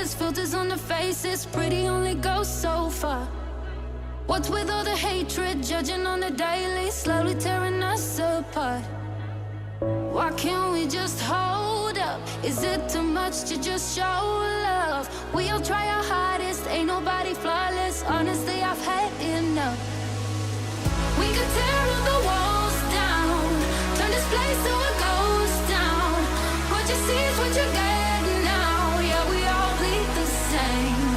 fakeness, filters on the faces. Pretty only goes so far. What's with all the hatred, judging on the daily, slowly tearing us apart? Why can't we just hold up? Is it too much to just show love? We all try our hardest, ain't nobody flawless. Honestly, I've had enough. We could tear all the walls down, turn this place to a ghost town. What you see is what you get now. Yeah, we all bleed the same.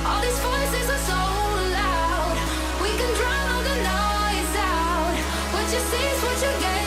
All these voices are so loud, we can drown all the noise out. What you see is what you get.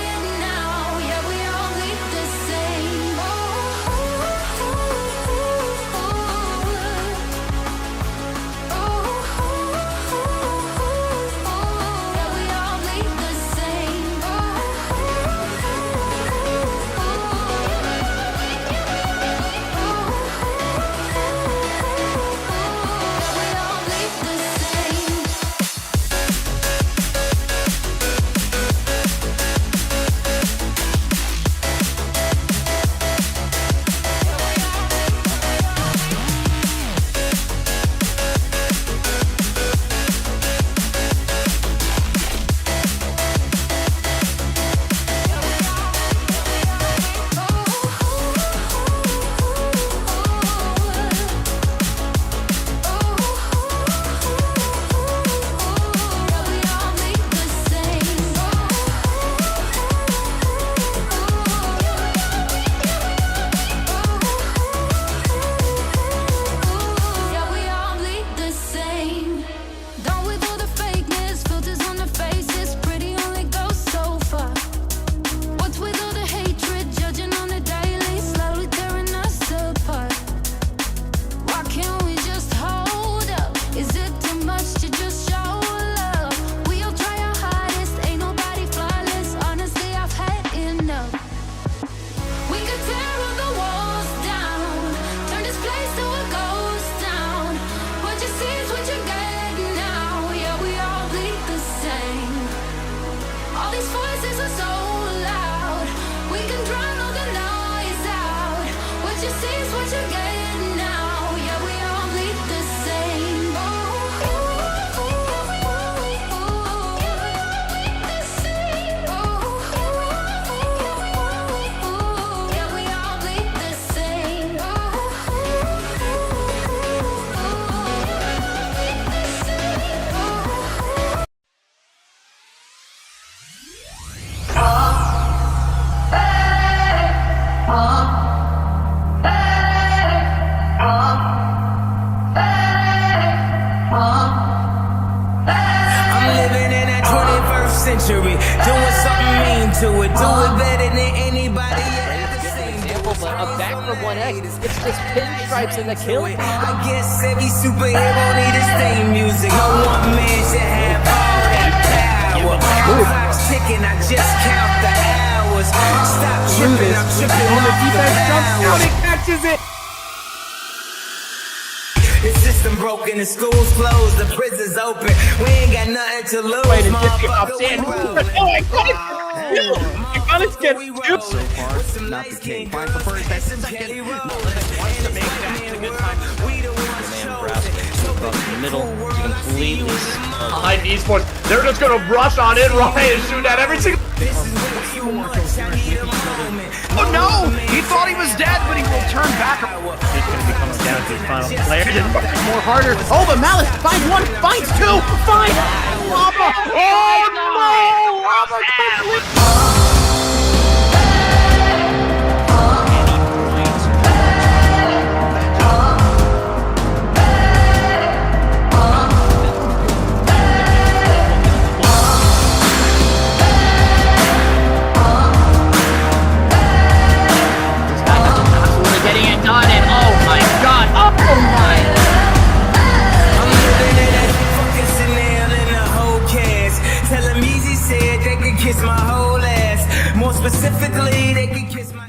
Century, doing something mean to it, do it better than anybody else. Example, but a back from 1X, it's just pinstripes in the kill. I guess every superhero need his theme music. No one man should have all that power. Clock's ticking, I just count the hours. Stop tripping, I'm tripping on the defense. Jumps out, it catches it. The system broken, the school's closed, the prison's open. We ain't got nothing to lose. Wait, it just pops in. Oh, I got it! I got it, get two. So far, not the king. Finds the first, that's the second. Wants to make that a good time. The man grabs it across the middle, completely. Behind eSports, they're just gonna rush on in, Ryan, and shoot at every single. Oh no! He thought he was dead, but he will turn back. It's gonna be coming down to the final player. More harder. Oh, but Malice finds one, finds two, finds Lava. Oh no! Lava. Kiss my whole ass. More specifically, they can kiss my.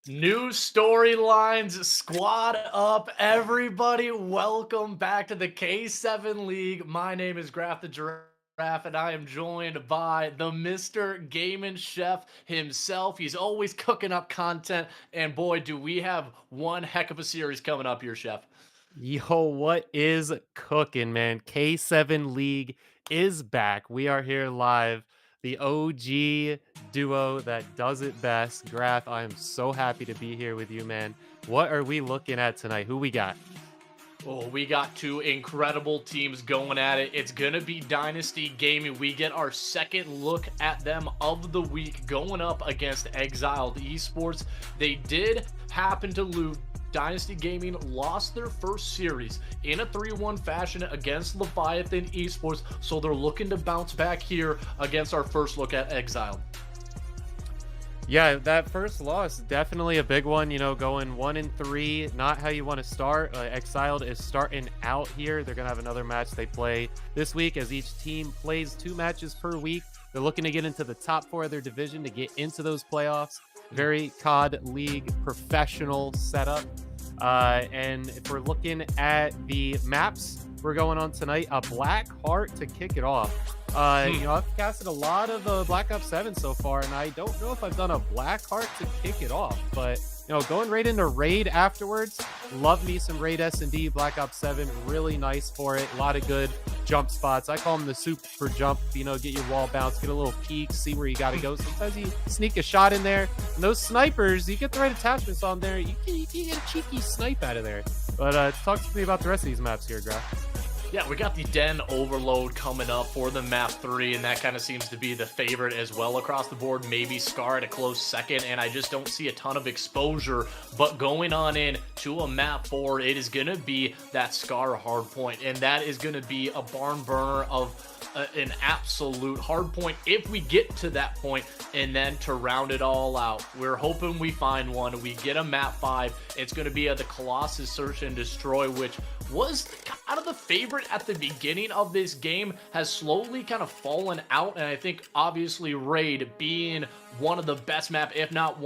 New storylines, squad up, everybody. Welcome back to the K7 League. My name is Graf the Giraffe. Raph, and I am joined by the Mr. Gaming Chef himself. He's always cooking up content, and boy, do we have one heck of a series coming up here, Chef. Yo, what is cooking, man? K7 League is back. We are here live. The OG duo that does it best. Graf, I am so happy to be here with you, man. What are we looking at tonight? Who we got? Oh, we got two incredible teams going at it. It's going to be Dynasty Gaming. We get our second look at them of the week going up against Xiled eSports. They did happen to lose. Dynasty Gaming lost their first series in a 3-1 fashion against Leviathan eSports, so they're looking to bounce back here against our first look at Xiled. Yeah, that first loss, definitely a big one, you know, going 1-3, not how you want to start. Xiled is starting out here. They're going to have another match they play this week as each team plays 2 matches per week. They're looking to get into the top 4 of their division to get into those playoffs. Very COD League professional setup. And if we're looking at the maps we're going on tonight, a Black Heart to kick it off. You know, I've casted a lot of Black Ops 7 so far, and I don't know if I've done a Black Heart to kick it off, but you know, going right into Raid afterwards, love me some Raid S&D. Black Ops 7, really nice for it. A lot of good jump spots. I call them the super jump, you know, get your wall bounce, get a little peek, see where you got to go. Sometimes you sneak a shot in there, and those snipers, you get the right attachments on there, you can get a cheeky snipe out of there. But talk to me about the rest of these maps here, Graf. Yeah, we got the Den Overload coming up for the map 3, and that kind of seems to be the favorite as well across the board. Maybe Scar at a close second, and I just don't see a ton of exposure. But going on in to a map 4, it is going to be that Scar hardpoint, and that is going to be a barn burner of an absolute hard point if we get to that point. And then to round it all out, we're hoping we find one. We get a map 5. It's going to be the Colossus Search and Destroy, which was kind of the favorite at the beginning of this game, has slowly kind of fallen out. And I think obviously Raid being one of the best map, if not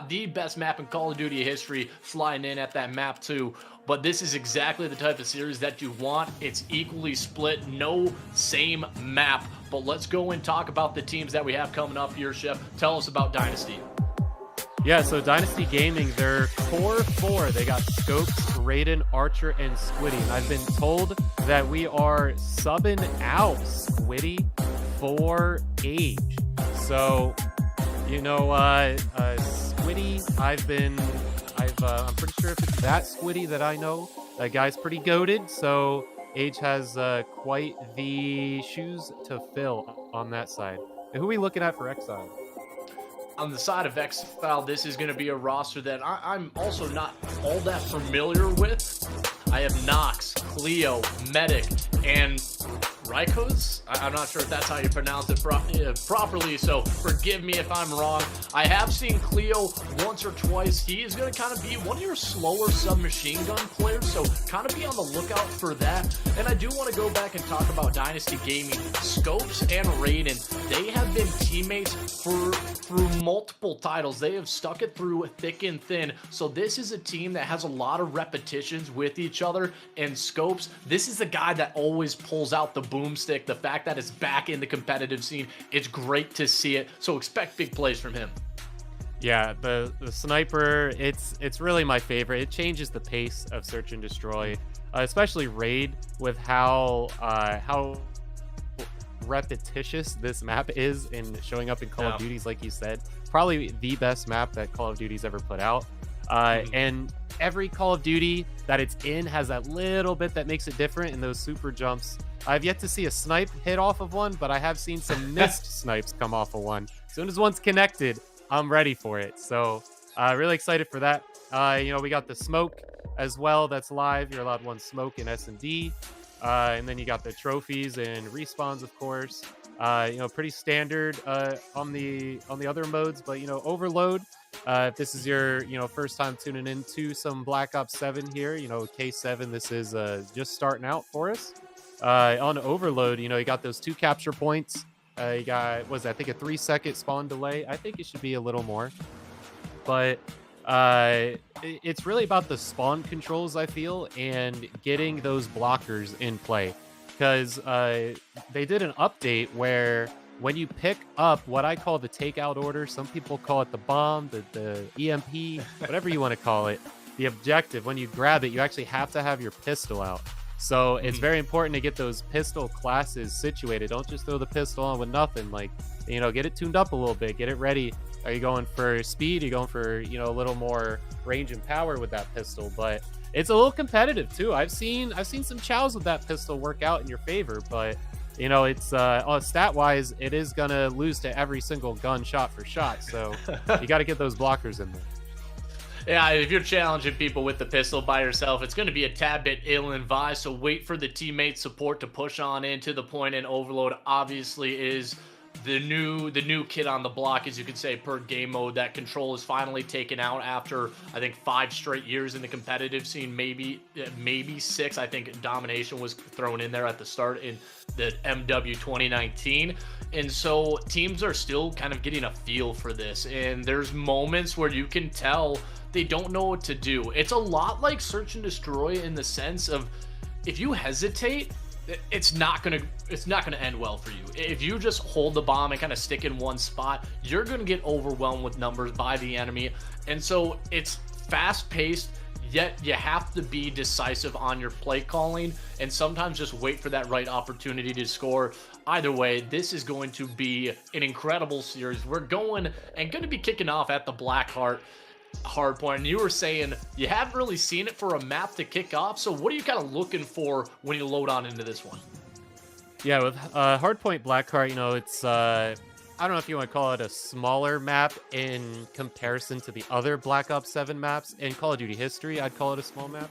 the best map in Call of Duty history, flying in at that map 2. But this is exactly the type of series that you want. It's equally split, no same map. But let's go and talk about the teams that we have coming up here, Chef. Tell us about Dynasty. Yeah, so Dynasty Gaming, their core 4, they got Scopes, Raiden, Archer, and Squiddy. And I've been told that we are subbing out Squiddy for age. So, you know, Squiddy, I'm pretty sure if it's that Squiddy that I know, that guy's pretty goated. So age has quite the shoes to fill on that side. And who are we looking at for Exile? On the side of Xiled, this is going to be a roster that I'm also not all that familiar with. I have Nox, Cleo, Medic, and Rykos? I'm not sure if that's how you pronounce it properly, so forgive me if I'm wrong. I have seen Cleo once or twice. He is going to kind of be one of your slower submachine gun players, so kind of be on the lookout for that. And I do want to go back and talk about Dynasty Gaming. Scopes and Raiden, they have been teammates through multiple titles. They have stuck it through thick and thin, so this is a team that has a lot of repetitions with each other. And Scopes, this is the guy that always pulls out the boomstick. The fact that it's back in the competitive scene, it's great to see it, so expect big plays from him. Yeah, the sniper, it's really my favorite. It changes the pace of Search and Destroy, especially Raid, with how repetitious this map is in showing up in Call of Duties. Like you said, probably the best map that Call of Duty's ever put out. And every Call of Duty that it's in has that little bit that makes it different in those super jumps. I've yet to see a snipe hit off of one, but I have seen some missed snipes come off of one. As soon as one's connected, I'm ready for it. So really excited for that. You know, we got the smoke as well that's live. You're allowed 1 smoke in S&D. And then you got the trophies and respawns, of course. You know, pretty standard on the other modes, but you know, Overload. If this is your first time tuning into some Black Ops 7 here, you know, K7, this is just starting out for us. On Overload, you know, you got those 2 capture points. You got, I think a 3-second spawn delay. I think it should be a little more, but it's really about the spawn controls, I feel, and getting those blockers in play. because they did an update where when you pick up what I call the takeout order, some people call it the bomb, the EMP, whatever you want to call it, the objective, when you grab it, you actually have to have your pistol out. So it's very important to get those pistol classes situated. Don't just throw the pistol on with nothing. Like, get it tuned up a little bit, get it ready. Are you going for speed? Are you going for, a little more range and power with that pistol? But it's a little competitive too. I've seen some chows with that pistol work out in your favor, but it's stat wise, it is gonna lose to every single gun shot for shot. So you got to get those blockers in there. Yeah, if you're challenging people with the pistol by yourself, it's going to be a tad bit ill-advised, so wait for the teammate support to push on into the point, and Overload obviously is the new kid on the block, as you could say, per game mode. That control is finally taken out after, I think, 5 straight years in the competitive scene, maybe 6. I think domination was thrown in there at the start in the MW 2019. And so teams are still kind of getting a feel for this, and there's moments where you can tell they don't know what to do. It's a lot like Search and Destroy in the sense of, if you hesitate, it's not gonna end well for you. If you just hold the bomb and kind of stick in one spot, you're gonna get overwhelmed with numbers by the enemy. And so it's fast paced, yet you have to be decisive on your play calling, and sometimes just wait for that right opportunity to score. Either way, this is going to be an incredible series. We're going to be kicking off at the Blackheart hardpoint, and you were saying you haven't really seen it for a map to kick off, so what are you kind of looking for when you load on into this one? Yeah, with hardpoint Blackheart, it's I don't know if you want to call it a smaller map in comparison to the other Black Ops 7 maps in Call of Duty history. I'd call it a small map,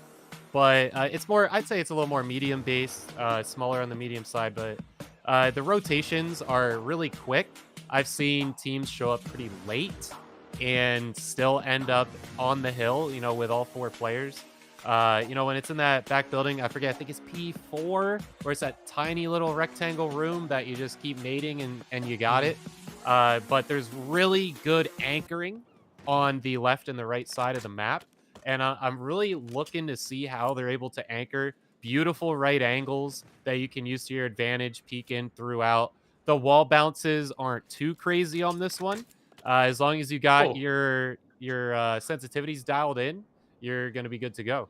but it's more, I'd say it's a little more medium based, smaller on the medium side, but the rotations are really quick. I've seen teams show up pretty late and still end up on the hill, with all 4 players. When it's in that back building, I forget, I think it's P4, where it's that tiny little rectangle room that you just keep nading and you got it. But there's really good anchoring on the left and the right side of the map. And I'm really looking to see how they're able to anchor beautiful right angles that you can use to your advantage, peek in throughout. The wall bounces aren't too crazy on this one. As long as you got your sensitivities dialed in, you're going to be good to go.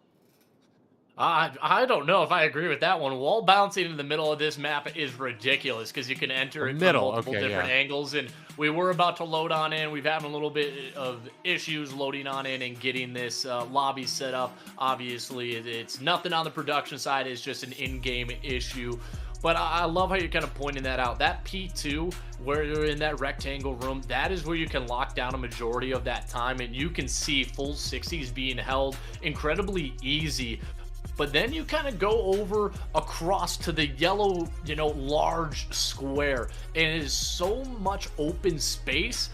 I don't know if I agree with that one. Wall bouncing in the middle of this map is ridiculous because you can enter it from multiple different angles. And we were about to load on in. We've had a little bit of issues loading on in and getting this lobby set up. Obviously, it's nothing on the production side. It's just an in-game issue. But I love how you're kind of pointing that out. That P2, where you're in that rectangle room, that is where you can lock down a majority of that time, and you can see full 60s being held incredibly easy. But then you kind of go over across to the yellow, large square, and it is so much open space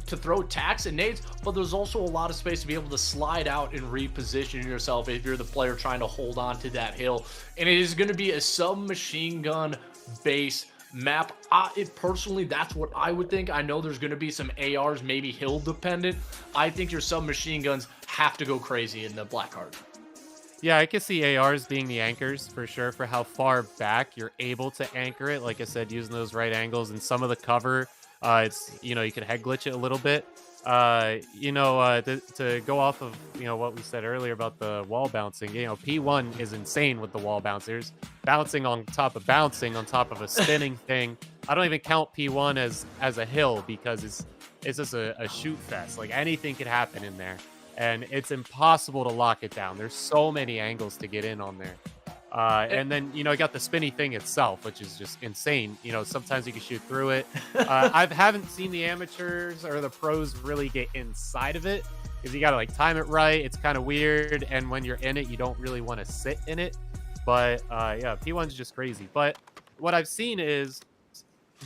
to throw tacks and nades, but there's also a lot of space to be able to slide out and reposition yourself if you're the player trying to hold on to that hill. And it is going to be a submachine gun base map. Personally, that's what I would think. I know there's going to be some ARs, maybe hill dependent. I think your submachine guns have to go crazy in the Blackheart. Yeah, I can see ARs being the anchors for sure, for how far back you're able to anchor it. Like I said, using those right angles and some of the cover, it's, you can head glitch it a little bit. To go off of, what we said earlier about the wall bouncing, P1 is insane with the wall bouncers. Bouncing on top of a spinning thing. I don't even count P1 as a hill because it's just a shoot fest. Like, anything could happen in there. And it's impossible to lock it down. There's so many angles to get in on there. And then, you got the spinny thing itself, which is just insane. Sometimes you can shoot through it. I haven't seen the amateurs or the pros really get inside of it because you got to time it right. It's kind of weird. And when you're in it, you don't really want to sit in it. But yeah, P1's just crazy. But what I've seen is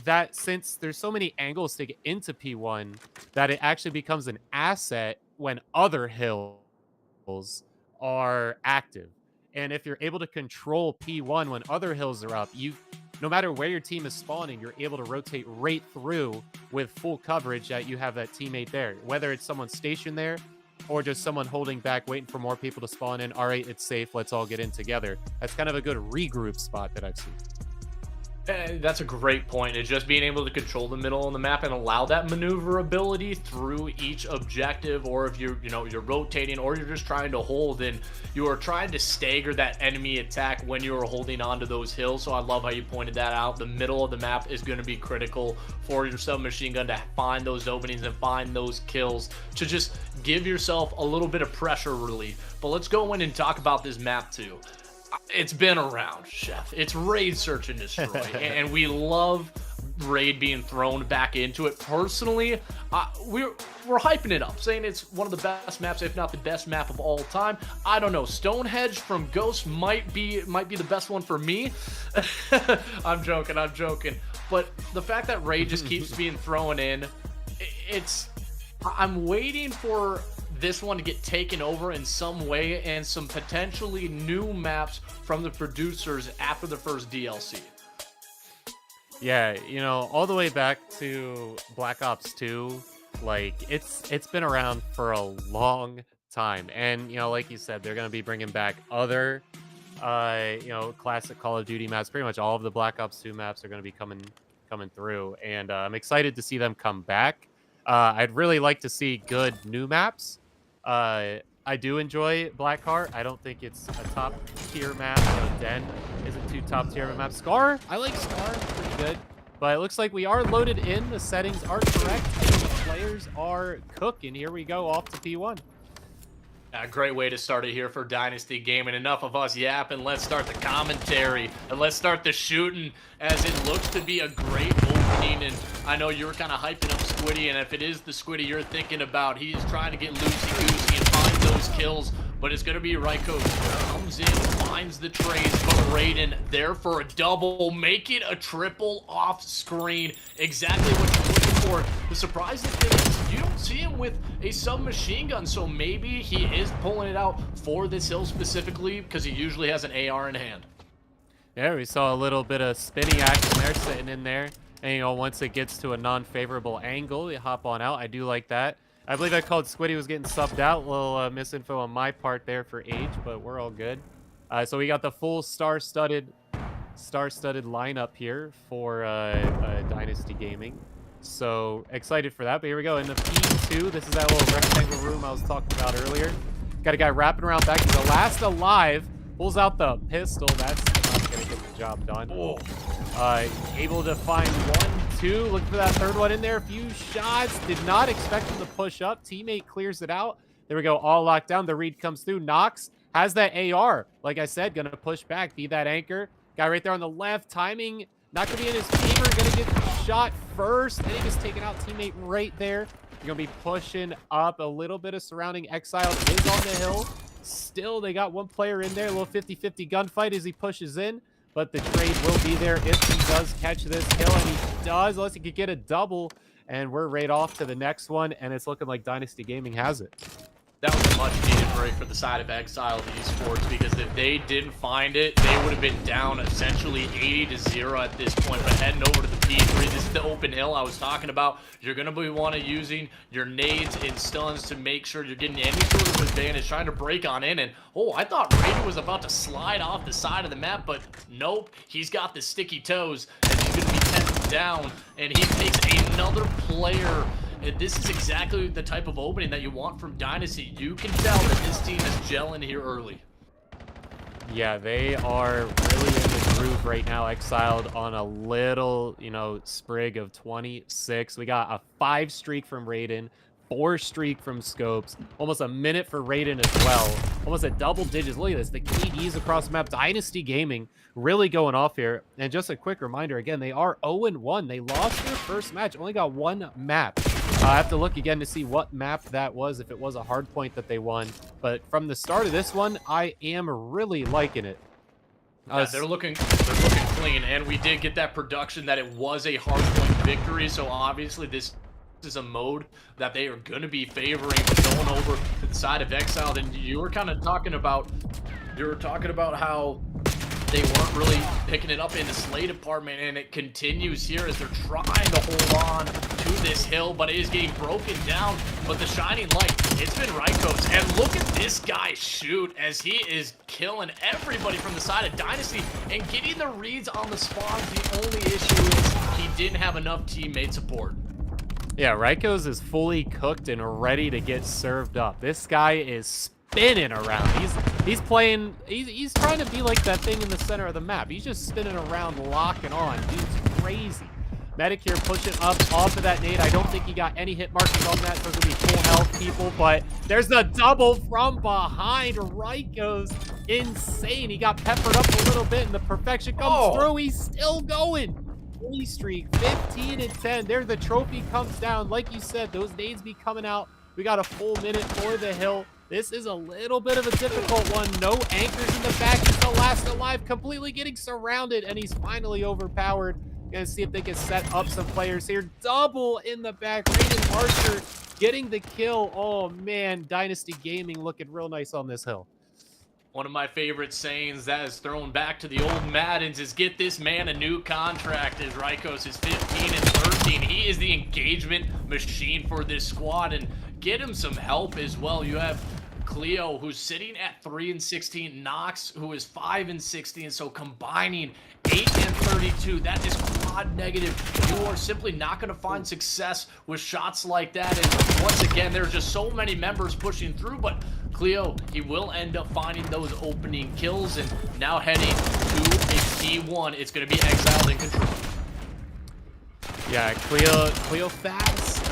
that since there's so many angles to get into P1, that it actually becomes an asset when other hills are active. And if you're able to control P1 when other hills are up, no matter where your team is spawning, you're able to rotate right through with full coverage that you have that teammate there. Whether it's someone stationed there or just someone holding back, waiting for more people to spawn in. All right, it's safe. Let's all get in together. That's kind of a good regroup spot that I've seen. That's a great point. It's just being able to control the middle of the map and allow that maneuverability through each objective, or if you're rotating, or you're just trying to hold, and you are trying to stagger that enemy attack when you are holding onto those hills. So I love how you pointed that out. The middle of the map is going to be critical for your submachine gun to find those openings and find those kills, to just give yourself a little bit of pressure relief. But let's go in and talk about this map too. It's been around, Chef. It's Raid Search and Destroy, and we love Raid being thrown back into it. Personally, we're hyping it up, saying it's one of the best maps, if not the best map of all time. I don't know. Stonehenge from Ghost might be the best one for me. I'm joking. But the fact that Raid just keeps being thrown in, I'm waiting for this one to get taken over in some way, and some potentially new maps from the producers after the first DLC. Yeah, you know, all the way back to Black Ops 2, like it's been around for a long time, and you know, like you said, they're gonna be bringing back other, classic Call of Duty maps. Pretty much all of the Black Ops 2 maps are gonna be coming through, and I'm excited to see them come back. I'd really like to see good new maps. I do enjoy Blackheart. I don't think it's a top tier map. You know, Den isn't too top tier of a map. Scar, I like Scar, pretty good. But it looks like we are loaded in. The settings are correct. And the players are cooking. Here we go, off to P1. A great way to start it here for Dynasty Gaming. Enough of us yapping. Let's start the commentary, and let's start the shooting, as it looks to be a great opening. And I know you were kind of hyping up Squiddy, and if it is the Squiddy you're thinking about, he is trying to get loosey-goosey and find those kills, but it's going to be Ryko. Comes in, finds the trades, but Raiden there for a double, make it a triple off screen. Exactly what you're looking for. The surprising thing is you don't see him with a submachine gun, so maybe he is pulling it out for this hill specifically, because he usually has an AR in hand. Yeah, we saw a little bit of spinning action there, sitting in there. And, you know, once it gets to a non-favorable angle, you hop on out. I do like that. I believe I called Squiddy was getting subbed out. A little misinfo on my part there for age, but we're all good. So we got the full star-studded lineup here for Dynasty Gaming. So excited for that. But here we go. In the P2, this is that little rectangle room I was talking about earlier. Got a guy wrapping around back. He's the last alive. Pulls out the pistol. That's not going to get the job done. Able to find 1, 2. Looking for that third one in there. A few shots. Did not expect him to push up. Teammate clears it out. There we go. All locked down. The read comes through. Knox has that AR. Like I said, going to push back. Be that anchor. Guy right there on the left. Timing not going to be in his favor. Going to get shot first. And he just taking out teammate right there. You're going to be pushing up. A little bit of surrounding. Xiled is on the hill. Still, they got one player in there. A little 50-50 gunfight as he pushes in. But the trade will be there if he does catch this kill. And he does, unless he could get a double. And we're right off to the next one. And it's looking like Dynasty Gaming has it. That was a much-needed break for the side of Xiled eSports, because if they didn't find it, they would have been down essentially 80-0 at this point. But heading over to the P3, this is the open hill I was talking about. You're going to be using your nades and stuns to make sure you're getting any sort of advantage, trying to break on in. And, I thought Raiden was about to slide off the side of the map, but nope. He's got the sticky toes, and he's going to be 10 down, and he takes another player. This is exactly the type of opening that you want from Dynasty. You can tell that this team is gelling here early. Yeah, they are really in the groove right now. Xiled on a little, sprig of 26. We got a 5 streak from Raiden, 4 streak from Scopes, almost a minute for Raiden as well. Almost at double digits. Look at this. The KDs across the map. Dynasty Gaming really going off here. And just a quick reminder, again, they are 0-1. They lost their first match. Only got 1 map. I have to look again to see what map that was, if it was a hard point that they won. But from the start of this one, I am really liking it. Yeah, they're looking clean, and we did get that production that it was a hard point victory. So obviously this is a mode that they are going to be favoring, going over to the side of Xiled. And you were kind of talking about how they weren't really picking it up in the Slay department, and it continues here as they're trying to hold on to this hill, but it is getting broken down. But the shining light, it's been Ryko's, and look at this guy shoot as he is killing everybody from the side of Dynasty and getting the reads on the spawns. The only issue is he didn't have enough teammate support. Yeah, Ryko's is fully cooked and ready to get served up. This guy is spinning around. He's playing, he's trying to be like that thing in the center of the map. He's just spinning around, locking on. Dude's crazy. Medic here pushing up off of that nade. I don't think he got any hit markers on that, so it's gonna be full health, people, but there's the double from behind. Ryko's insane. He got peppered up a little bit and the perfection comes through. He's still going. Holy streak, 15 and 10. There the trophy comes down. Like you said, those nades be coming out. We got a full minute for the hill. This is a little bit of a difficult one. No anchors in the back. He's the last alive, completely getting surrounded, and he's finally overpowered. Gonna see if they can set up some players here. Double in the back. Raiden Archer getting the kill. Oh man, Dynasty Gaming looking real nice on this hill. One of my favorite sayings that is thrown back to the old Maddens is get this man a new contract, as Rykos is 15 and 13. He is the engagement machine for this squad, and get him some help as well. You have Cleo, who's sitting at 3 and 16, Nox, who is 5 and 16, so combining 8 and 32, that is quad negative. You are simply not going to find success with shots like that, and once again, there's just so many members pushing through, but Cleo, he will end up finding those opening kills, and now heading to a P1. It's going to be Xiled in control. Yeah, Cleo fast.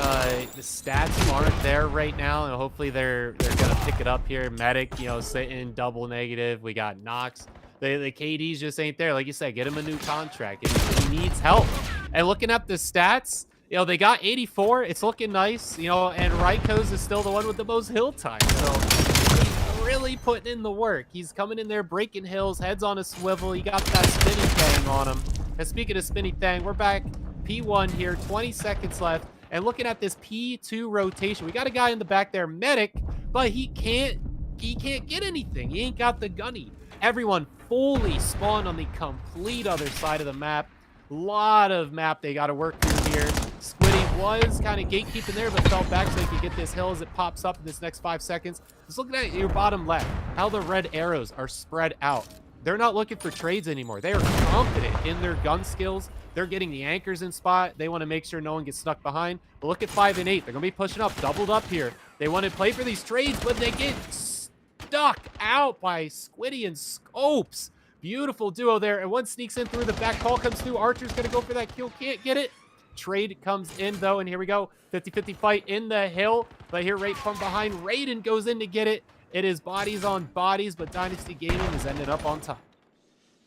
The stats aren't there right now, and hopefully they're gonna pick it up here. Medic, you know, sitting double negative. We got Nox. The KDs just ain't there. Like you said, get him a new contract. He needs help. And looking at the stats, you know, they got 84. It's looking nice, you know, and Rykos is still the one with the most hill time. So he's really putting in the work. He's coming in there, breaking hills, heads on a swivel. He got that spinning thing on him. And speaking of spinning thing, we're back P1 here, 20 seconds left. And looking at this P2 rotation, we got a guy in the back there, Medic, but he can't get anything. He ain't got the gunny. Everyone fully spawned on the complete other side of the map. Lot of map they got to work through here. Squiddy was kind of gatekeeping there, but fell back so he could get this hill as it pops up in this next 5 seconds. Just looking at your bottom left, how the red arrows are spread out. They're not looking for trades anymore. They are confident in their gun skills. They're getting the anchors in spot. They want to make sure no one gets stuck behind. But look at 5 and 8. They're going to be pushing up, doubled up here. They want to play for these trades, but they get stuck out by Squiddy and Scopes. Beautiful duo there. And one sneaks in through the back. Call comes through. Archer's going to go for that kill. Can't get it. Trade comes in, though. And here we go. 50-50 fight in the hill. But here right from behind, Raiden goes in to get it. It is bodies on bodies, but Dynasty Gaming has ended up on top.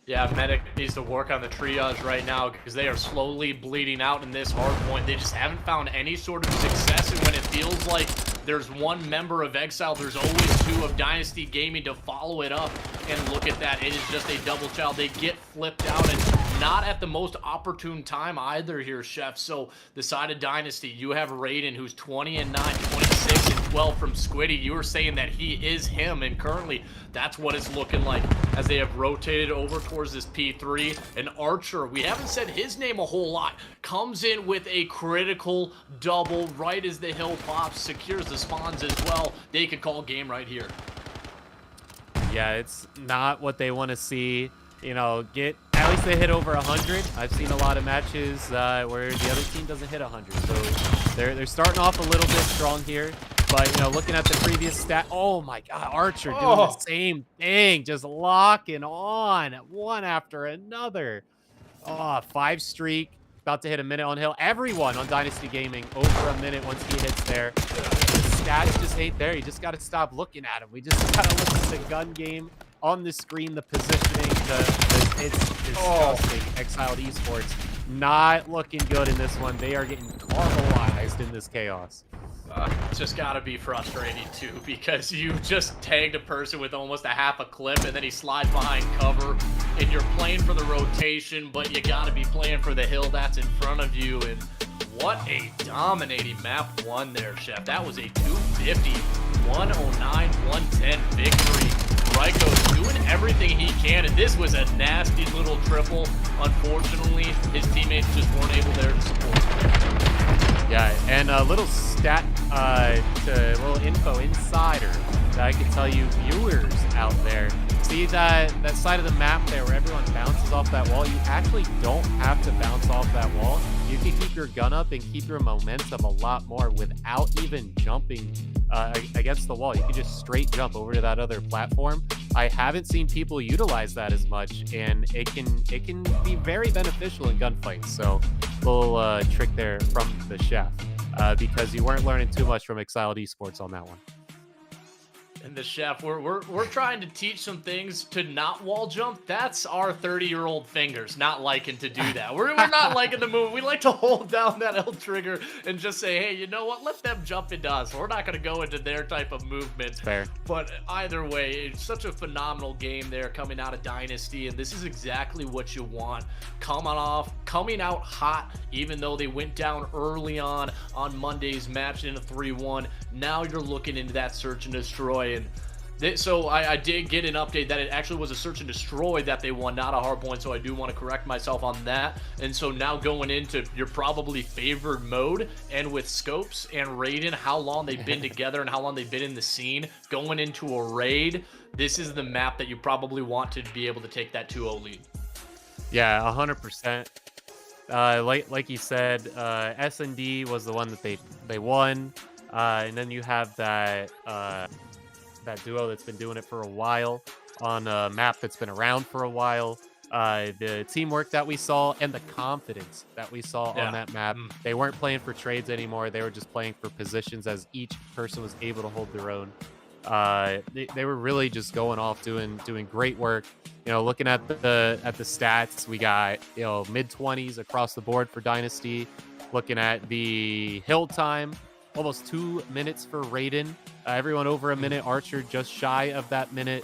Yeah, Medic needs to work on the triage right now because they are slowly bleeding out in this hard point. They just haven't found any sort of success, and when it feels like there's one member of Exile, there's always 2 of Dynasty Gaming to follow it up. And look at that, it is just a double child. They get flipped out, and not at the most opportune time either here, Chef. So the side of Dynasty, you have Raiden, who's 20 and 9, 26 and 12 from Squiddy. You were saying that he is him, and currently that's what it's looking like as they have rotated over towards this P3. And Archer, we haven't said his name a whole lot, comes in with a critical double right as the hill pops, secures the spawns as well. They could call game right here. Yeah, it's not what they want to see. You know, at least they hit over 100. I've seen a lot of matches where the other team doesn't hit 100. So they're starting off a little bit strong here. But, you know, looking at the previous stat, oh my God, Archer doing the same thing, just locking on one after another. 5 streak, about to hit a minute on hill. Everyone on Dynasty Gaming over a minute once he hits there. The stats just ain't there. You just got to stop looking at him. We just got to look at the gun game on the screen, the positioning. It's disgusting. Xiled eSports not looking good in this one. They are getting caramelized in this chaos. It's just gotta be frustrating too, because you just tagged a person with almost a half a clip and then he slides behind cover and you're playing for the rotation, but you gotta be playing for the hill that's in front of you. And what a dominating map 1 there, Chef. That was a 250, 109, 110 victory Ryko's doing everything he can, and this was a nasty little triple. Unfortunately, his teammates just weren't able there to support. Yeah, and a little stat, a little info insider that I can tell you viewers out there. See that side of the map there where everyone bounces off that wall? You actually don't have to bounce off that wall. You can keep your gun up and keep your momentum a lot more without even jumping against the wall. You can just straight jump over to that other platform. I haven't seen people utilize that as much, and it can be very beneficial in gunfights. So, little trick there from the chef, because you weren't learning too much from Xiled eSports on that one. And the chef, we're trying to teach some things to not wall jump. That's our 30-year-old fingers not liking to do that. We're not liking to move. We like to hold down that L trigger and just say, hey, you know what? Let them jump into us. We're not going to go into their type of movement. Fair. But either way, it's such a phenomenal game there coming out of Dynasty, and this is exactly what you want. Coming out hot, even though they went down early on Monday's match in a 3-1. Now you're looking into that search and destroy. And so I did get an update that it actually was a search and destroy that they won, not a hard point, so I do want to correct myself on that. And so now going into your probably favored mode, and with Scopes and Raiden, how long they've been together and how long they've been in the scene, going into a raid, this is the map that you probably want to be able to take that 2-0 lead. Yeah, 100%. Like you said, S&D was the one that they won. And then you have that duo that's been doing it for a while on a map that's been around for a while. The teamwork that we saw and the confidence that we saw on that map. They weren't playing for trades anymore. They were just playing for positions as each person was able to hold their own. They were really just going off doing great work. You know, looking at the stats, we got, you know, mid-20s across the board for Dynasty. Looking at the hill time, almost 2 minutes for Raiden. Everyone over a minute. Archer just shy of that minute.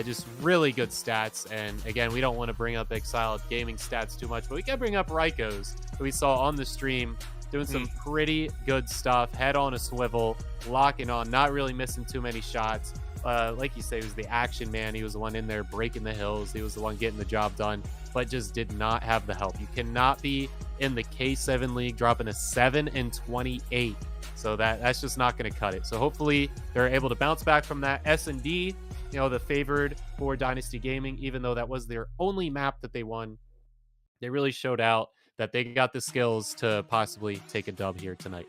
Just really good stats. And again, we don't want to bring up Xiled gaming stats too much, but we can bring up Ryko's, who we saw on the stream doing some pretty good stuff. Head on a swivel, locking on, not really missing too many shots. Like you say, he was the action man. He was the one in there breaking the hills. He was the one getting the job done, but just did not have the help. You cannot be in the K7 league dropping a 7 and 28. So that's just not going to cut it. So hopefully they're able to bounce back from that. S&D, you know, the favored for Dynasty Gaming, even though that was their only map that they won, they really showed out that they got the skills to possibly take a dub here tonight.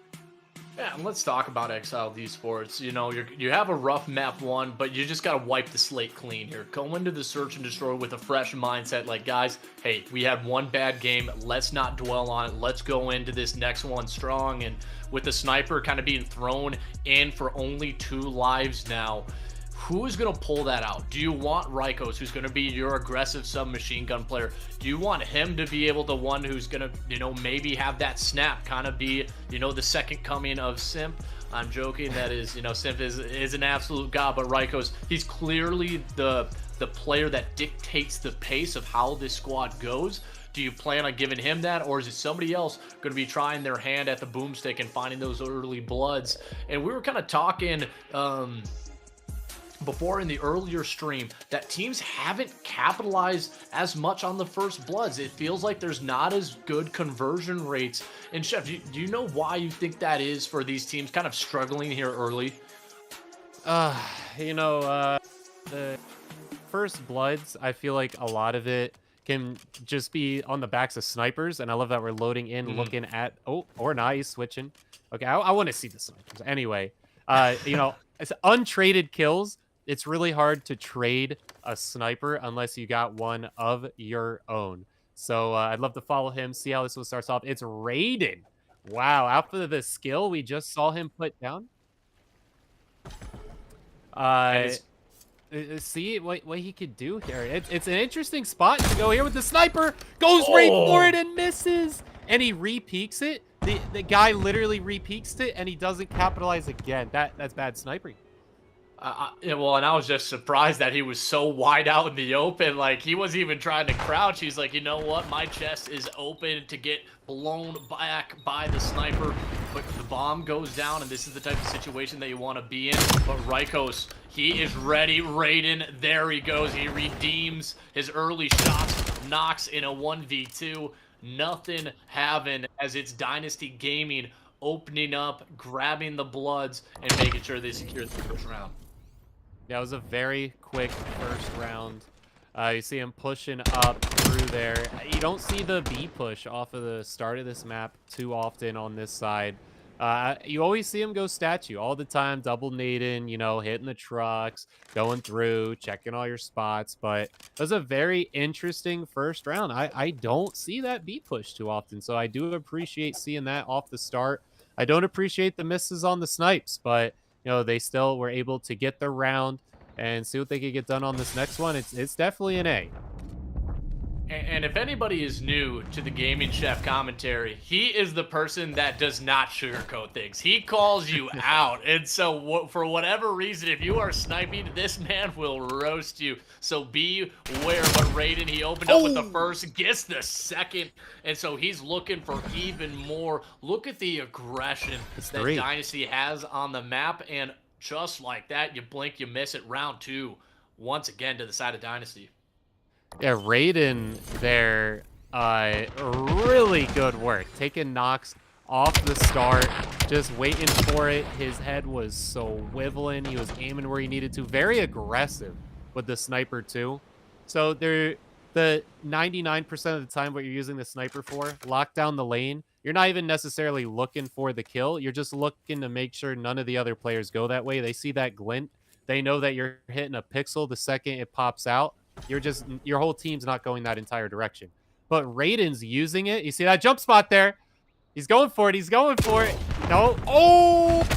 Yeah, and let's talk about Xiled eSports. You know, you have a rough map one, but you just got to wipe the slate clean here. Go into the search and destroy with a fresh mindset. Like, guys, hey, we had one bad game. Let's not dwell on it. Let's go into this next one strong. And with the sniper kind of being thrown in for only 2 lives now, who's going to pull that out? Do you want Ryko's, who's going to be your aggressive submachine gun player? Do you want him to be able to one who's going to, you know, maybe have that snap, kind of be, you know, the second coming of Simp? I'm joking. That is, you know, Simp is an absolute god, but Ryko's, he's clearly the player that dictates the pace of how this squad goes. Do you plan on giving him that, or is it somebody else going to be trying their hand at the boomstick and finding those early bloods? And we were kind of talking before in the earlier stream that teams haven't capitalized as much on the first bloods. It feels like there's not as good conversion rates. And Chef, do you know why you think that is for these teams kind of struggling here early? You know, the first bloods, I feel like a lot of it can just be on the backs of snipers, and I love that we're loading in, looking at, or not, he's switching. Okay, I want to see the snipers. Anyway, you know, it's untraded kills. It's really hard to trade a sniper unless you got one of your own. So I'd love to follow him, see how this one starts off. It's Raiden. Wow, after the skill we just saw him put down. See what he could do here. It's an interesting spot to go here with the sniper. Goes right for it and misses. And he re-peeks it. The guy literally re-peeks it and he doesn't capitalize again. That's bad sniping. Yeah, well, and I was just surprised that he was so wide out in the open. Like, he wasn't even trying to crouch. He's like, you know what? My chest is open to get blown back by the sniper. but the bomb goes down, and this is the type of situation that you want to be in. But Rykos, he is ready. Raiden, there he goes. He redeems his early shots, knocks in a 1v2. Nothing having as it's Dynasty Gaming opening up, grabbing the Bloods, and making sure they secure the first round. Yeah, it was a very quick first round. You see him pushing up through there. You don't see the B push off of the start of this map too often on this side. You always see him go statue all the time, double nading, you know, hitting the trucks, going through, checking all your spots. But it was a very interesting first round. I don't see that B push too often, so I do appreciate seeing that off the start. I don't appreciate the misses on the snipes, but you know, they still were able to get the round and see what they could get done on this next one. It's definitely an A. And if anybody is new to the Gaming Chef commentary, he is the person that does not sugarcoat things. He calls you out. And so for whatever reason, if you are sniping, this man will roast you. So be aware. But Raiden, he opened up with the first, gets the second. And so he's looking for even more. Look at the aggression that Dynasty has on the map. And just like that, you blink, you miss it. Round 2, once again to the side of Dynasty. Yeah, Raiden there, really good work. Taking knocks off the start, just waiting for it. His head was so wiggling. He was aiming where he needed to. Very aggressive with the sniper too. So the 99% of the time what you're using the sniper for, lock down the lane. You're not even necessarily looking for the kill. You're just looking to make sure none of the other players go that way. They see that glint. They know that you're hitting a pixel the second it pops out. Your whole team's not going that entire direction. But Raiden's using it. You see that jump spot there? He's going for it. He's going for it. No. Oh!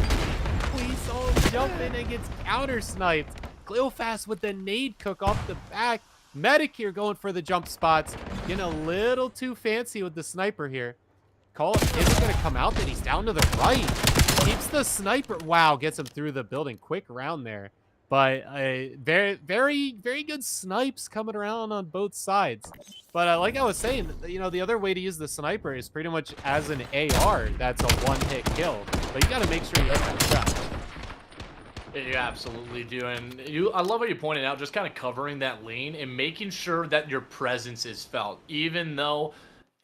We saw him jump in and gets counter sniped. Cleofast with the nade cook off the back. Medic here going for the jump spots. Getting a little too fancy with the sniper here. Call it. Is it going to come out? Then he's down to the right. Keeps the sniper. Wow, gets him through the building. Quick round there. But very, very, very good snipes coming around on both sides. But like I was saying, you know, the other way to use the sniper is pretty much as an AR. That's a one-hit kill. But you got to make sure you hit that shot. You absolutely do. And I love what you pointed out, just kind of covering that lane and making sure that your presence is felt. Even though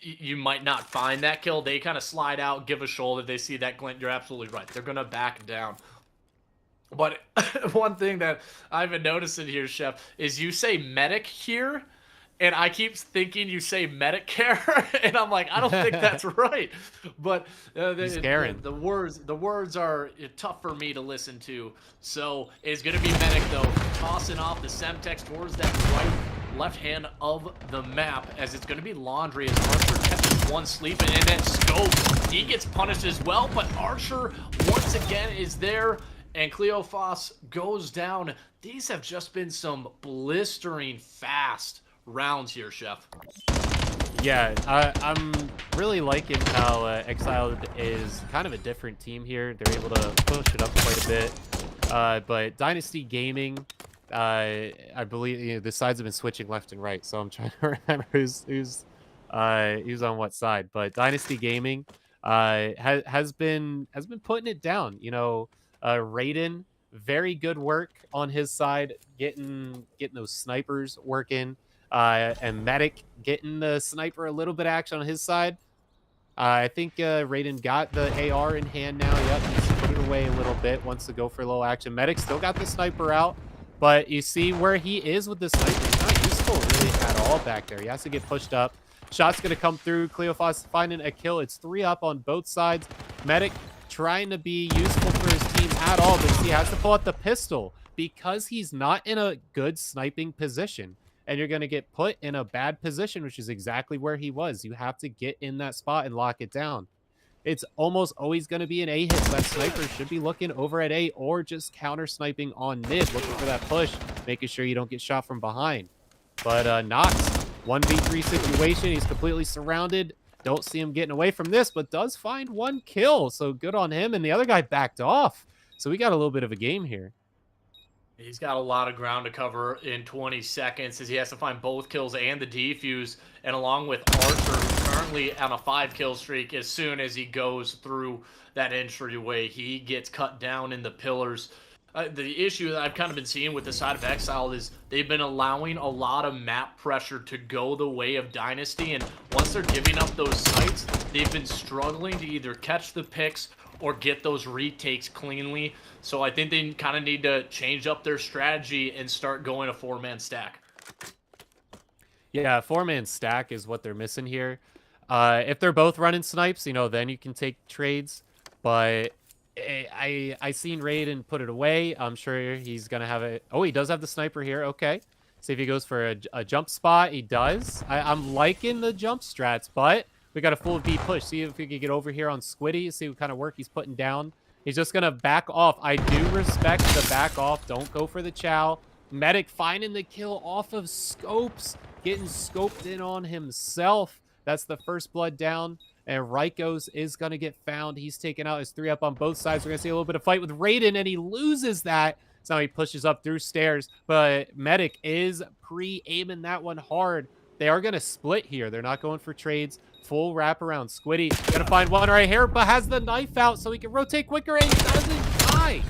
you might not find that kill, they kind of slide out, give a shoulder. They see that glint. You're absolutely right. They're going to back down. But one thing that I've been noticing here, Chef, is you say medic here, and I keep thinking you say Medicare, and I'm like, I don't think that's right. But the words are tough for me to listen to. So it's going to be medic, though, tossing off the Semtex towards that left hand of the map, as it's going to be Laundry as Archer catches one sleeping, and then Scope, he gets punished as well, but Archer once again is there. And Cleofas goes down. These have just been some blistering fast rounds here, Chef. Yeah, I'm really liking how Xiled is kind of a different team here. They're able to push it up quite a bit. But Dynasty Gaming, I believe the sides have been switching left and right, so I'm trying to remember who's on what side. But Dynasty Gaming has been putting it down. You know. Raiden, very good work on his side, getting those snipers working, and Medic getting the sniper a little bit of action on his side. I think Raiden got the AR in hand now. Yep, he's put it away a little bit, wants to go for a little action. Medic still got the sniper out, but you see where he is with the sniper. He's not useful really at all back there. He has to get pushed up. Shot's going to come through. Cleofas finding a kill. It's 3 up on both sides. Medic trying to be useful for his team at all, but he has to pull out the pistol because he's not in a good sniping position, and you're going to get put in a bad position, which is exactly where he was. You have to get in that spot and lock it down. It's almost always going to be an A hit, so that sniper should be looking over at A or just counter sniping on mid, looking for that push, making sure you don't get shot from behind. But Nox, 1v3 situation, he's completely surrounded. Don't see him getting away from this, but does find 1 kill. So good on him. And the other guy backed off. So we got a little bit of a game here. He's got a lot of ground to cover in 20 seconds as he has to find both kills and the defuse. And along with Archer, who currently on a 5-kill streak. As soon as he goes through that entryway, he gets cut down in the pillars. The issue that I've kind of been seeing with the side of Exiled is they've been allowing a lot of map pressure to go the way of Dynasty, and once they're giving up those sites, they've been struggling to either catch the picks or get those retakes cleanly. So I think they kind of need to change up their strategy and start going a 4-man stack. Yeah, 4-man stack is what they're missing here. If they're both running snipes, you know, then you can take trades. But I seen Raiden put it away. I'm sure he's gonna have it. Oh, he does have the sniper here. Okay, see if he goes for a jump spot. He does. I'm liking the jump strats, but we got a full V push. See if we can get over here on Squiddy. See what kind of work he's putting down. He's just gonna back off. I do respect the back off. Don't go for the chow. Medic finding the kill off of scopes, getting scoped in on himself. That's the first blood down. And Rykos is going to get found. He's taken out his 3-up on both sides. We're going to see a little bit of fight with Raiden, and he loses that. So now he pushes up through stairs. But Medic is pre-aiming that one hard. They are going to split here. They're not going for trades. Full wraparound. Squiddy going to find one right here, but has the knife out so he can rotate quicker, and he doesn't die.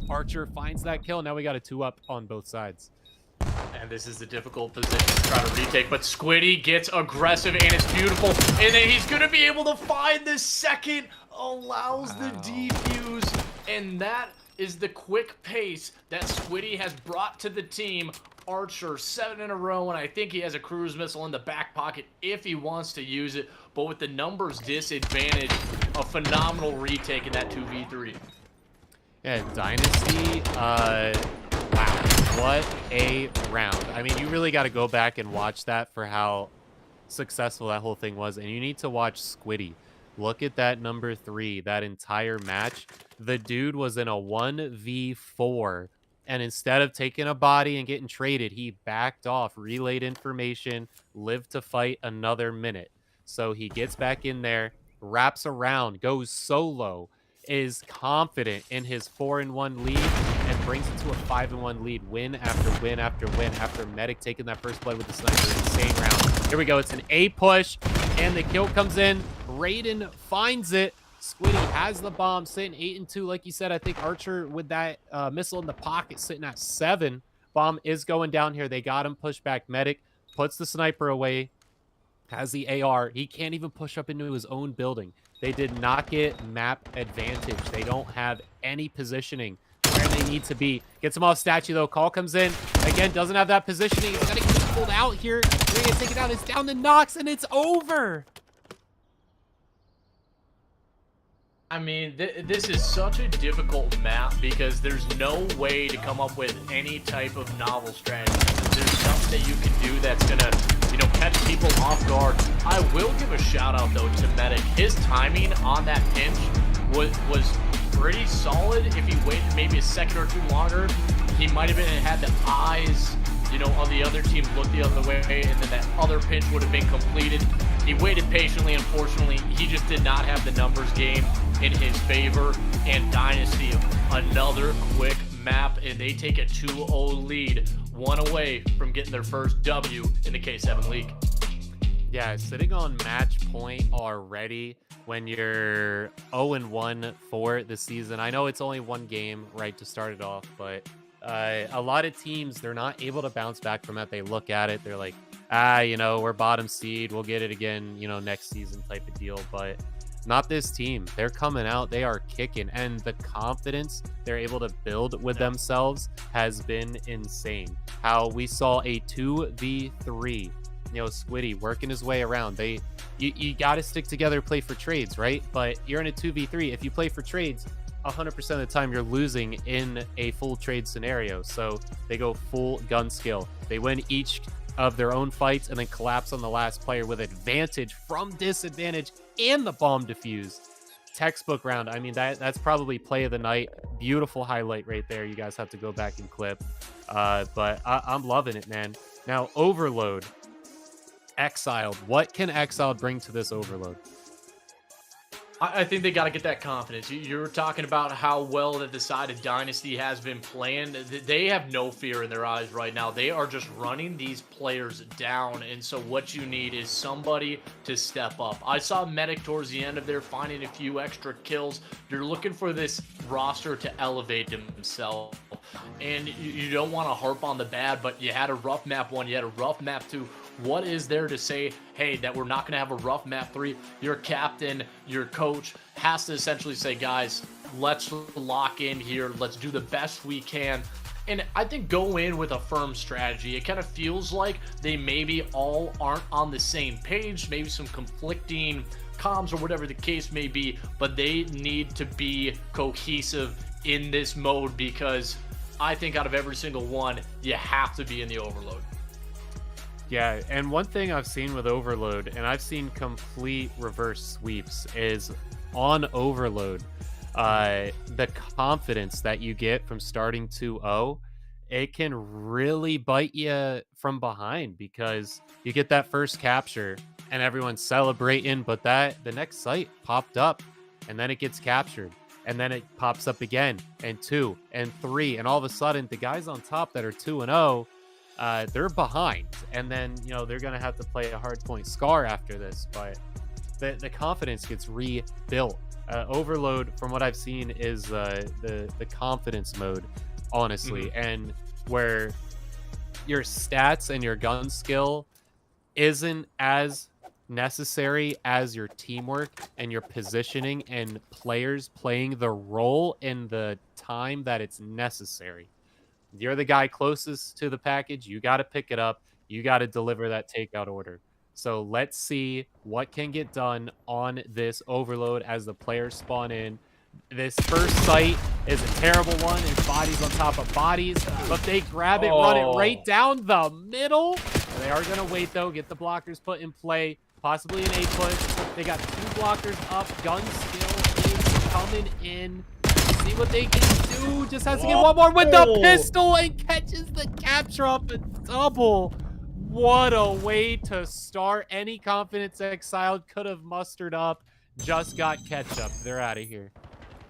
Archer finds that kill. Now we got a 2-up on both sides. And this is a difficult position to try to retake, but Squiddy gets aggressive, and it's beautiful. And then he's going to be able to find the second, allows the defuse. And that is the quick pace that Squiddy has brought to the team. Archer, 7 in a row, and I think he has a cruise missile in the back pocket if he wants to use it. But with the numbers disadvantage, a phenomenal retake in that 2v3. Yeah, Dynasty, wow, what a round. I mean, you really got to go back and watch that for how successful that whole thing was, and you need to watch Squiddy. Look at that number 3, that entire match. The dude was in a 1v4, and instead of taking a body and getting traded, he backed off, relayed information, lived to fight another minute. So he gets back in there, wraps around, goes solo, is confident in his 4-1 lead, and brings it to a 5-1 lead, win after win after win after Medic taking that first blood with the sniper. Insane round. Here we go. It's an A push, and the kill comes in. Raiden finds it. Squiddy has the bomb, sitting 8-2. Like you said, I think Archer with that missile in the pocket sitting at 7. Bomb is going down here. They got him. Push back. Medic puts the sniper away. Has the AR. He can't even push up into his own building. They did not get map advantage. They don't have any positioning where they need to be. Gets him off statue, though. Call comes in. Again, doesn't have that positioning. He's going to get pulled out here. They're going to take it out. It's down to Nox, and it's over. I mean, this is such a difficult map because there's no way to come up with any type of novel strategy. There's nothing that you can do that's going to, you know, catch people off guard. I will give a shout out, though, to Medic. His timing on that pinch was pretty solid. If he waited maybe a second or two longer, he might have had the eyes, you know, on the other team look the other way, and then that other pinch would have been completed. He waited patiently. Unfortunately, he just did not have the numbers game in his favor. And Dynasty, another quick map, and they take a 2-0 lead, one away from getting their first W in the K7 League. Yeah, sitting on match point already when you're 0-1 for the season. I know it's only one game, right, to start it off, but a lot of teams, they're not able to bounce back from that. They look at it, they're like, you know, we're bottom seed, we'll get it again, you know, next season type of deal. But not this team. They're coming out, they are kicking, and the confidence they're able to build with themselves has been insane. How we saw a 2v3, you know, Squiddy working his way around. You got to stick together, play for trades, right? But you're in a 2v3. If you play for trades, 100% of the time you're losing in a full trade scenario. So they go full gun skill. They win each of their own fights and then collapse on the last player with advantage from disadvantage and the bomb defuse. Textbook round. I mean, that's probably play of the night. Beautiful highlight right there. You guys have to go back and clip. But I'm loving it, man. Now, Overload. Exiled. What can Exiled bring to this Overload? I think they got to get that confidence. You're talking about how well that the side of Dynasty has been playing. They have no fear in their eyes right now. They are just running these players down. And so what you need is somebody to step up. I saw Medic towards the end of there finding a few extra kills. You're looking for this roster to elevate themselves. And you don't want to harp on the bad, but you had a rough map 1, you had a rough map 2. What is there to say, hey, that we're not going to have a rough map 3? Your captain, your coach has to essentially say, guys, let's lock in here. Let's do the best we can. And I think go in with a firm strategy. It kind of feels like they maybe all aren't on the same page, maybe some conflicting comms or whatever the case may be, but they need to be cohesive in this mode because I think out of every single one, you have to be in the overload. Yeah, and one thing I've seen with Overload, and I've seen complete reverse sweeps, is on Overload, the confidence that you get from starting 2-0, it can really bite you from behind because you get that first capture and everyone's celebrating, but the next site popped up and then it gets captured. And then it pops up again, and 2 and 3, and all of a sudden the guys on top that are 2-0, they're behind, and then they're gonna have to play a hard point Scar after this. But the confidence gets rebuilt. Overload, from what I've seen, is the confidence mode, honestly, and where your stats and your gun skill isn't as necessary as your teamwork and your positioning and players playing the role in the time that it's necessary. You're the guy closest to the package. You got to pick it up. You got to deliver that takeout order. So let's see what can get done on this Overload as the players spawn in. This first site is a terrible one. It's bodies on top of bodies, but they grab it, run it right down the middle. They are going to wait, though, get the blockers put in play, possibly an A-push. They got 2 blockers up. Gun skill is coming in. See what they can do. Just has to get one more with the pistol and catches the capture up a double. What a way to start. Any confidence Xiled could have mustered up. Just got catch up. They're out of here.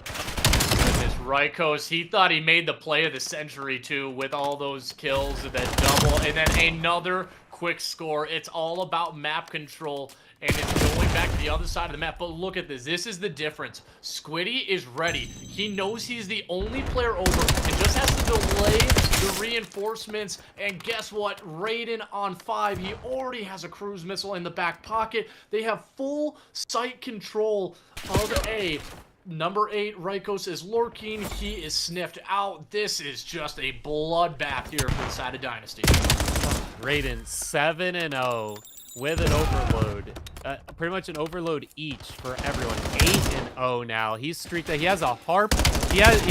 Goodness, Rykos, he thought he made the play of the century too with all those kills and that double and then another quick score. It's all about map control and it's going back to the other side of the map. But look at this. This is the difference. Squiddy is ready. He knows he's the only player over and just has to delay the reinforcements. And guess what? Raiden on 5. He already has a cruise missile in the back pocket. They have full site control of A. Number 8, Rykos is lurking. He is sniffed out. This is just a bloodbath here for the side of Dynasty. Raiden 7-0 with an overload. Pretty much an overload each for everyone. 8-0 now. He's streaked. He has a harp. He has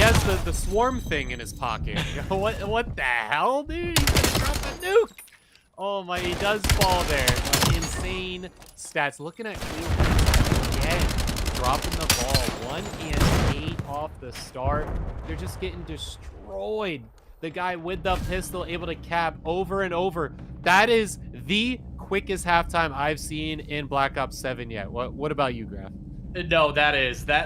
the swarm thing in his pocket. What the hell, dude? He's gonna drop a nuke. Oh my, he does fall there. Insane stats. Looking at Xiled again. Dropping the ball. 1 and 8 off the start. They're just getting destroyed. The guy with the pistol able to cap over and over. That is the quickest halftime I've seen in Black Ops 7 yet. What about you, Graf? No, that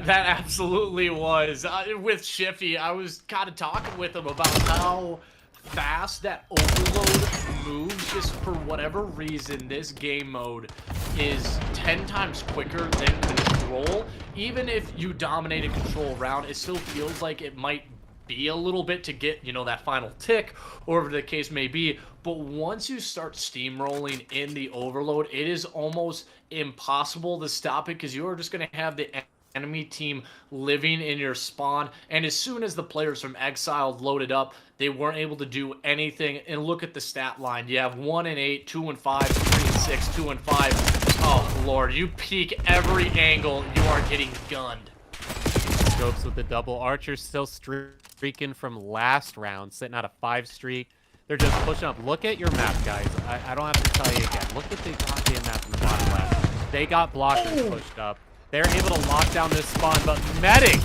absolutely was. With Shifty, I was kind of talking with him about how fast that overload moves. Just for whatever reason, this game mode is 10 times quicker than control. Even if you dominate a control round, it still feels like it might be a little bit to get, that final tick, or whatever the case may be. But once you start steamrolling in the overload, it is almost impossible to stop it because you are just going to have the enemy team living in your spawn. And as soon as the players from Xiled loaded up, they weren't able to do anything. And look at the stat line. You have 1 and 8, 2 and 5, 3 and 6, 2 and 5. Oh, Lord. You peek every angle, you are getting gunned. Scopes with the double. Archer still streaking from last round, sitting at a 5 streak. They're just pushing up. Look at your map, guys. I don't have to tell you again. Look at the goddamn map in the bottom left. They got blockers pushed up. They're able to lock down this spawn, but Medic,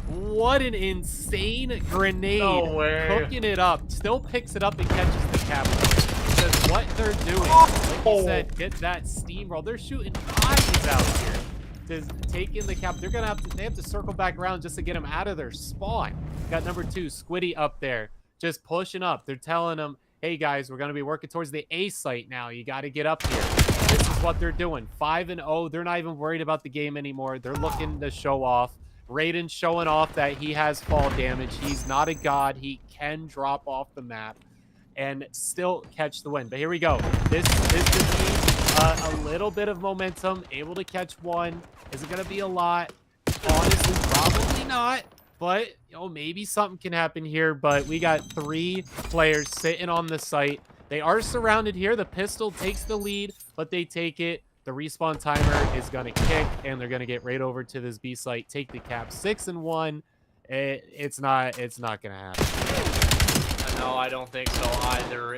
what an insane grenade. No way. Cooking it up. Still picks it up and catches the cap. Because what they're doing, like you said, get that steamroll. They're shooting bodies out here. taking the cap. They have to circle back around just to get him out of their spawn. Got number 2, Squiddy up there, just pushing up. They're telling him, hey guys, we're going to be working towards the A site now. You got to get up here. This is what they're doing. 5-0. They're not even worried about the game anymore. They're looking to show off. Raiden's showing off that he has fall damage. He's not a god. He can drop off the map and still catch the win. But here we go. This is a little bit of momentum, able to catch one. Is it going to be a lot? Honestly, probably not. But, you know, maybe something can happen here. But we got 3 players sitting on the site. They are surrounded here. The pistol takes the lead, but they take it. The respawn timer is going to kick, and they're going to get right over to this B site, take the cap. 6-1. It's not going to happen. No, I don't think so either.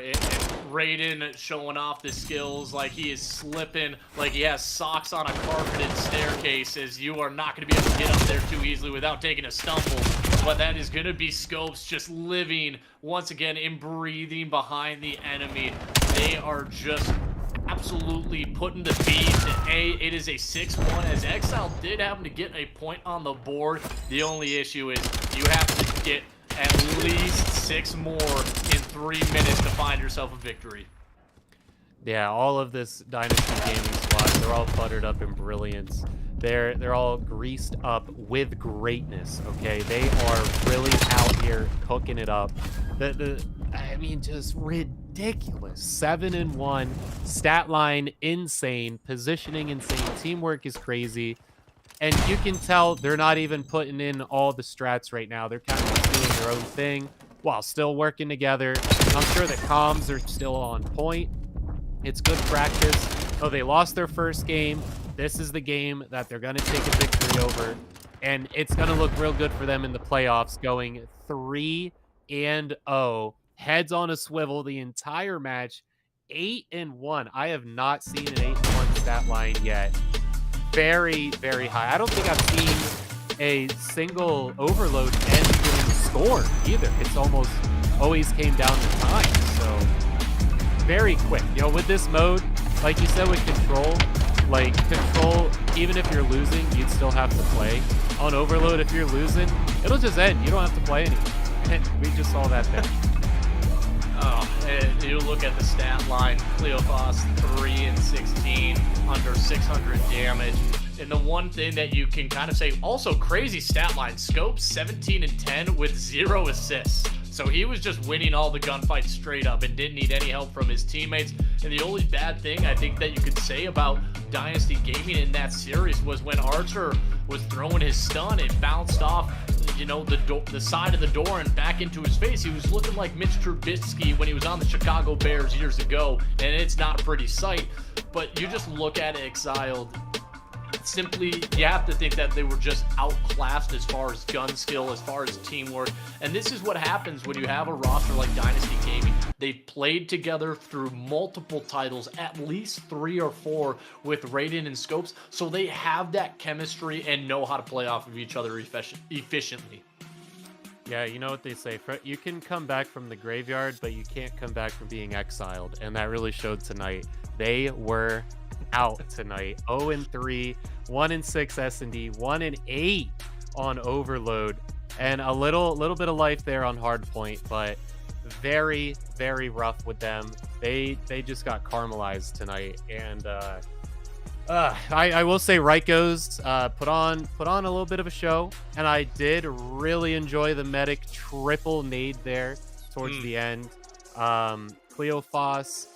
Raiden showing off the skills like he is slipping, like he has socks on a carpeted staircase, as you are not going to be able to get up there too easily without taking a stumble. But that is going to be Scopes just living once again and breathing behind the enemy. They are just absolutely putting the beat to A. It is a 6-1 as Exile did happen to get a point on the board. The only issue is you have to get at least 6 more in 3 minutes to find yourself a victory. Yeah, all of this Dynasty gaming squad, they're all buttered up in brilliance. They're all greased up with greatness, okay? They are really out here cooking it up. I mean, just ridiculous. 7-1, stat line insane, positioning insane, teamwork is crazy. And you can tell they're not even putting in all the strats right now. They're kind of just doing their own thing while still working together. I'm sure the comms are still on point. It's good practice. Oh, they lost their first game. This is the game that they're going to take a victory over. And it's going to look real good for them in the playoffs, going 3-0. Heads on a swivel the entire match. 8-1. I have not seen an 8-1 stat line yet. Very, very high. I don't think I've seen a single overload end in score either. It's almost always came down to time. So very quick. You know, with this mode, like you said with control, even if you're losing, you'd still have to play. On overload, if you're losing, it'll just end. You don't have to play anymore. And we just saw that there. Oh, you look at the stat line, Cleophas 3-16, under 600 damage. And the one thing that you can kind of say, also crazy stat line, Scope 17-10 with 0 assists. So he was just winning all the gunfights straight up and didn't need any help from his teammates. And the only bad thing I think that you could say about Dynasty Gaming in that series was when Archer was throwing his stun, it bounced off, you know, the side of the door and back into his face. He was looking like Mitch Trubisky when he was on the Chicago Bears years ago, and it's not a pretty sight. But you just look at Exiled, simply, you have to think that they were just outclassed as far as gun skill, as far as teamwork. And this is what happens when you have a roster like Dynasty Gaming. They've played together through multiple titles, at least 3 or 4 with Raiden and Scopes, so they have that chemistry and know how to play off of each other efficiently. Yeah, you know what they say, you can come back from the graveyard, but you can't come back from being exiled, and that really showed tonight. They were out tonight. 0-3, 1-6 S&D, 1-8 on Overload, and a little bit of life there on Hardpoint, but very, very rough with them. They just got caramelized tonight, and I will say Ryko's put on a little bit of a show, and I did really enjoy the medic triple nade there towards the end. Cleophas,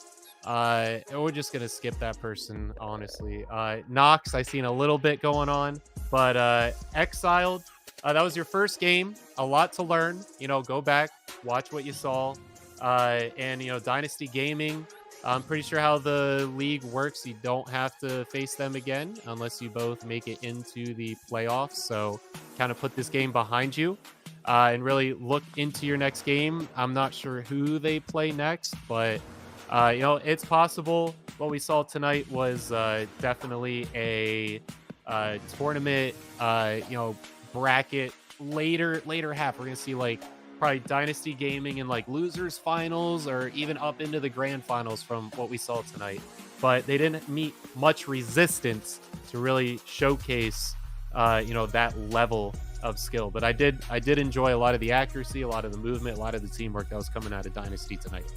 we're just gonna skip that person, honestly. Nox, I seen a little bit going on, but Exiled, that was your first game. A lot to learn. You know, go back, watch what you saw, and you know, Dynasty Gaming. I'm pretty sure how the league works. You don't have to face them again unless you both make it into the playoffs. So kind of put this game behind you and really look into your next game. I'm not sure who they play next, but you know, it's possible. What we saw tonight was definitely a tournament, you know, bracket later half. We're going to see like probably Dynasty Gaming in like losers finals or even up into the grand finals from what we saw tonight. but they didn't meet much resistance to really showcase, that level of skill. But I did enjoy a lot of the accuracy, a lot of the movement, a lot of the teamwork that was coming out of Dynasty tonight.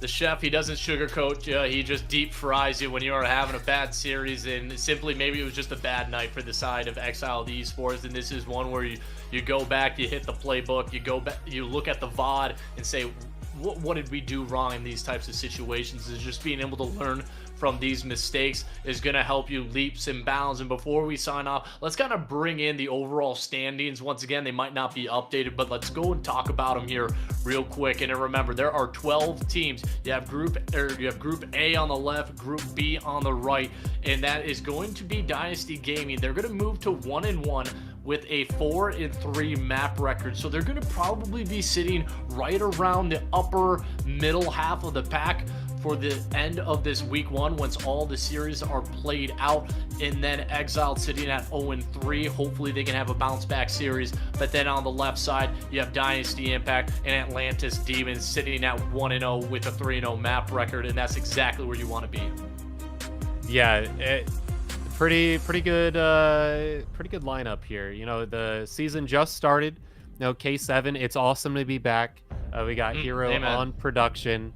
The chef, he doesn't sugarcoat you. He just deep fries you when you are having a bad series, and simply maybe it was just a bad night for the side of Xiled eSports. And this is one where you go back, you hit the playbook, you go back, you look at the VOD and say, what did we do wrong in these types of situations? Is just being able to learn from these mistakes is going to help you leaps and bounds. And before we sign off, let's kind of bring in the overall standings. Once again, they might not be updated, but let's go and talk about them here real quick. And remember, there are 12 teams. You have Group A on the left, Group B on the right, and that is going to be Dynasty Gaming. They're going to move to 1-1 with a 4-3 map record. So they're going to probably be sitting right around the upper middle half of the pack for the end of this week 1 once all the series are played out. And then Xiled sitting at 0-3. Hopefully they can have a bounce back series. But then on the left side, you have Dynasty Impact and Atlantis Demons sitting at 1-0 with a 3-0 map record. And that's exactly where you want to be. Yeah, pretty good lineup here. The season just started. K7, it's awesome to be back. We got Hero amen. on production.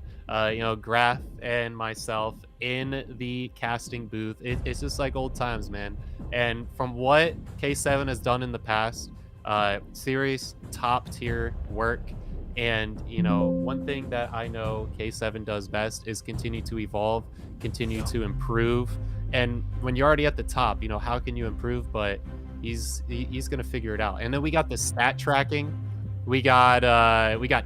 Graf and myself in the casting booth. It's just like old times, man. And from what K7 has done in the past, serious top tier work. And one thing that I know K7 does best is continue to evolve, continue to improve. And when you're already at the top, how can you improve? But he's gonna figure it out. And then we got the stat tracking. We got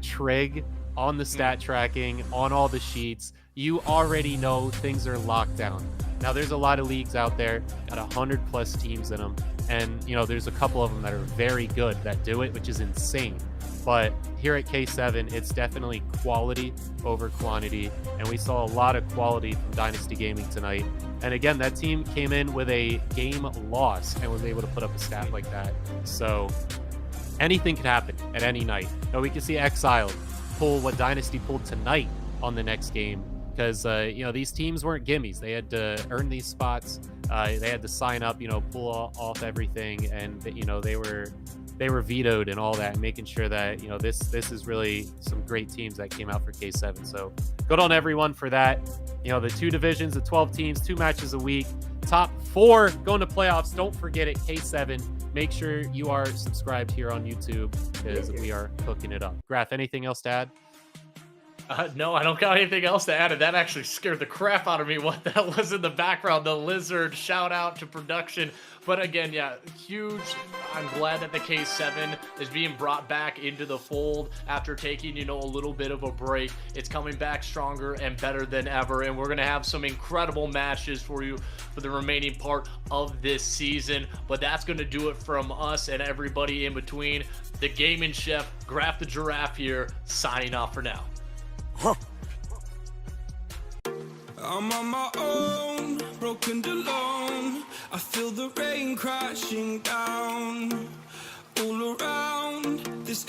Trig on the stat tracking, on all the sheets. You already know things are locked down. Now there's a lot of leagues out there, got 100+ teams in them, and there's a couple of them that are very good that do it, which is insane. But here at K7, it's definitely quality over quantity, and we saw a lot of quality from Dynasty Gaming tonight. And again, that team came in with a game loss and was able to put up a stat like that. So anything could happen at any night. Now we can see Xiled pull what Dynasty pulled tonight on the next game, because these teams weren't gimmies. They had to earn these spots. They had to sign up, pull off everything, and they were vetoed and all that, making sure that this is really some great teams that came out for K7. So good on everyone for that. The 2 divisions, the 12 teams, 2 matches a week, top 4 going to playoffs. Don't forget it, K7. Make sure you are subscribed here on YouTube, because we are cooking it up. Graf, anything else to add? No, I don't got anything else to add, and that actually scared the crap out of me what that was in the background. The lizard, shout out to production. But again, yeah, huge. I'm glad that the K7 is being brought back into the fold after taking, a little bit of a break. It's coming back stronger and better than ever, and we're going to have some incredible matches for you for the remaining part of this season. But that's going to do it from us and everybody in between. The Gaming Chef, Graf the Giraffe here, signing off for now. I'm on my own, broken alone. I feel the rain crashing down all around this